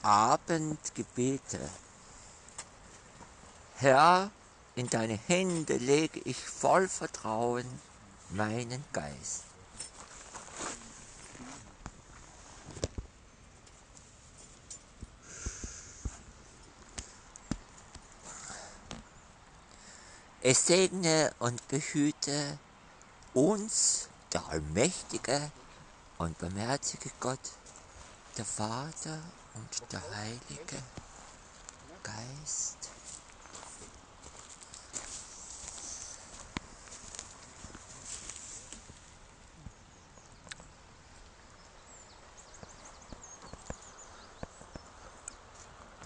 Abendgebete. Herr, in deine Hände lege ich voll Vertrauen meinen Geist. Es segne und behüte uns, der allmächtige und barmherzige Gott, der Vater und der Heilige Geist.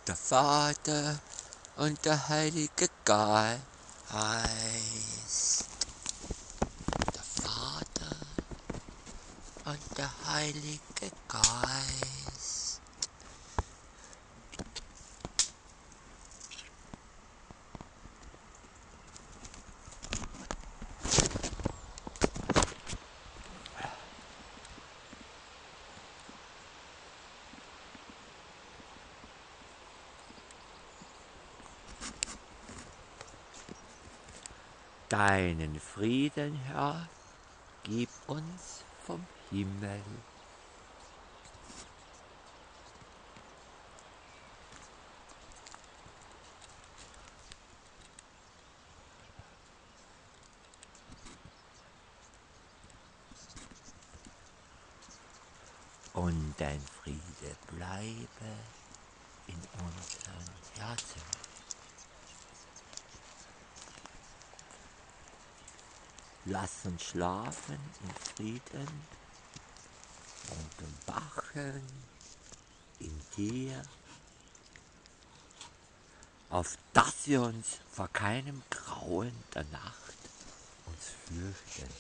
Der Vater und der Heilige Geist. Der Vater und der Heilige Geist. Deinen Frieden, Herr, gib uns vom Himmel. Und dein Friede bleibe in unseren Herzen. Lass uns schlafen in Frieden und wachen in dir, auf dass wir uns vor keinem Grauen der Nacht uns fürchten.